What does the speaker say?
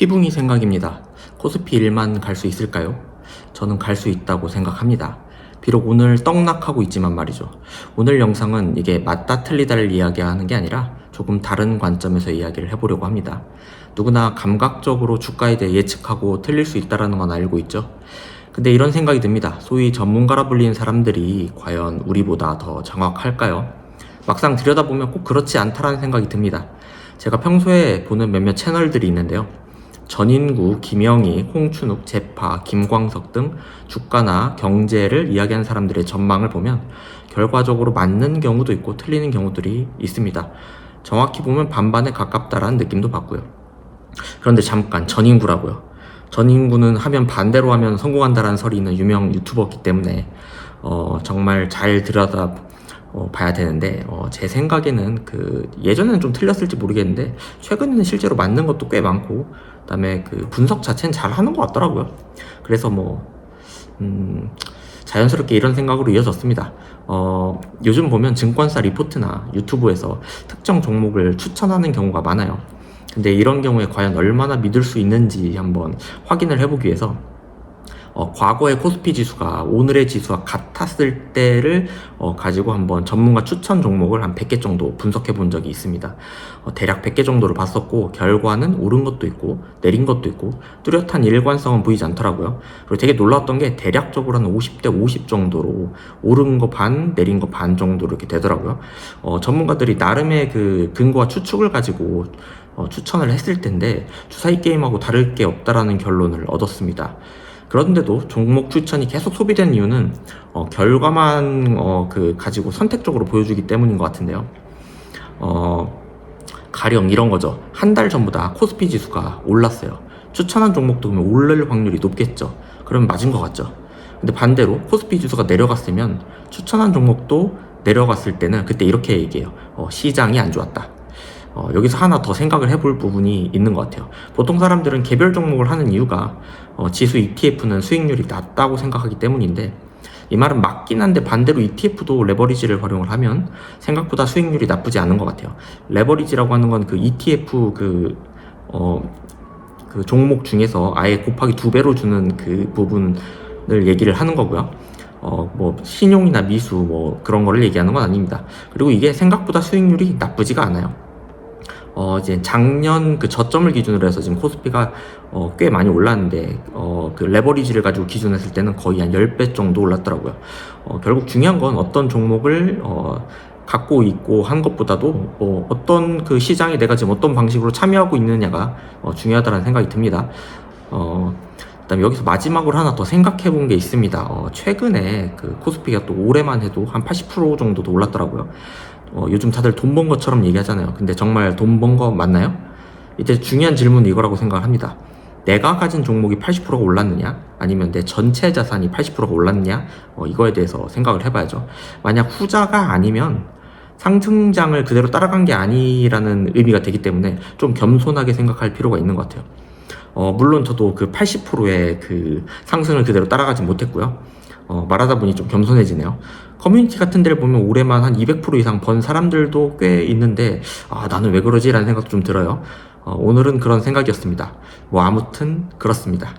피붕이 생각입니다. 코스피 1만 갈 수 있을까요? 저는 갈 수 있다고 생각합니다. 비록 오늘 떡락하고 있지만 말이죠. 오늘 영상은 이게 맞다 틀리다를 이야기하는 게 아니라 조금 다른 관점에서 이야기를 해보려고 합니다. 누구나 감각적으로 주가에 대해 예측하고 틀릴 수 있다는 건 알고 있죠. 근데 이런 생각이 듭니다. 소위 전문가라 불리는 사람들이 과연 우리보다 더 정확할까요? 막상 들여다보면 꼭 그렇지 않다라는 생각이 듭니다. 제가 평소에 보는 몇몇 채널들이 있는데요. 전인구, 김영희, 홍춘욱, 제파, 김광석 등 주가나 경제를 이야기하는 사람들의 전망을 보면 결과적으로 맞는 경우도 있고 틀리는 경우들이 있습니다. 정확히 보면 반반에 가깝다라는 느낌도 받고요. 그런데 잠깐, 전인구라고요. 전인구는 하면 반대로 하면 성공한다라는 설이 있는 유명 유튜버이기 때문에 정말 잘 들여다 봐야 되는데 제 생각에는 예전에는 좀 틀렸을지 모르겠는데 최근에는 실제로 맞는 것도 꽤 많고 그다음에 분석 자체는 잘 하는 것 같더라고요. 그래서 자연스럽게 이런 생각으로 이어졌습니다. 요즘 보면 증권사 리포트나 유튜브에서 특정 종목을 추천하는 경우가 많아요. 근데 이런 경우에 과연 얼마나 믿을 수 있는지 한번 확인을 해보기 위해서 과거의 코스피 지수가 오늘의 지수와 같았을 때를 가지고 한번 전문가 추천 종목을 한 100개 정도 분석해 본 적이 있습니다. 대략 100개 정도를 봤었고 결과는 오른 것도 있고 내린 것도 있고 뚜렷한 일관성은 보이지 않더라고요. 그리고 되게 놀라웠던 게 대략적으로 한 50대 50 정도로 오른 거 반, 내린 거 반 정도로 이렇게 되더라고요. 전문가들이 나름의 근거와 추측을 가지고 추천을 했을 텐데 주사위 게임하고 다를 게 없다라는 결론을 얻었습니다. 그런데도 종목 추천이 계속 소비된 이유는 결과만 가지고 선택적으로 보여주기 때문인 것 같은데요. 가령 이런 거죠. 한 달 전보다 코스피 지수가 올랐어요. 추천한 종목도 그러면 오를 확률이 높겠죠. 그러면 맞은 것 같죠. 근데 반대로 코스피 지수가 내려갔으면 추천한 종목도 내려갔을 때는 그때 이렇게 얘기해요. 시장이 안 좋았다. 여기서 하나 더 생각을 해볼 부분이 있는 것 같아요. 보통 사람들은 개별 종목을 하는 이유가 지수 ETF는 수익률이 낮다고 생각하기 때문인데 이 말은 맞긴 한데 반대로 ETF도 레버리지를 활용을 하면 생각보다 수익률이 나쁘지 않은 것 같아요. 레버리지라고 하는 건 ETF 종목 중에서 아예 곱하기 2배로 주는 그 부분을 얘기를 하는 거고요. 신용이나 미수 그런 거를 얘기하는 건 아닙니다. 그리고 이게 생각보다 수익률이 나쁘지가 않아요. 이제 작년 저점을 기준으로 해서 지금 코스피가 꽤 많이 올랐는데 레버리지를 가지고 기준했을 때는 거의 한 10배 정도 올랐더라고요. 결국 중요한 건 어떤 종목을 갖고 있고 한 것보다도 어떤 시장에 내가 지금 어떤 방식으로 참여하고 있느냐가 중요하다는 생각이 듭니다. 그다음에 여기서 마지막으로 하나 더 생각해 본 게 있습니다. 최근에 코스피가 또 올해만 해도 한 80% 정도도 올랐더라고요. 요즘 다들 돈 번 것처럼 얘기하잖아요. 근데 정말 돈 번 거 맞나요? 이제 중요한 질문은 이거라고 생각을 합니다. 내가 가진 종목이 80%가 올랐느냐? 아니면 내 전체 자산이 80%가 올랐느냐? 이거에 대해서 생각을 해봐야죠. 만약 후자가 아니면 상승장을 그대로 따라간 게 아니라는 의미가 되기 때문에 좀 겸손하게 생각할 필요가 있는 것 같아요. 물론 저도 80%의 상승을 그대로 따라가지 못했고요. 말하다 보니 좀 겸손해지네요. 커뮤니티 같은 데를 보면 올해만 한 200% 이상 번 사람들도 꽤 있는데 나는 왜 그러지? 라는 생각도 좀 들어요. 오늘은 그런 생각이었습니다. 아무튼 그렇습니다.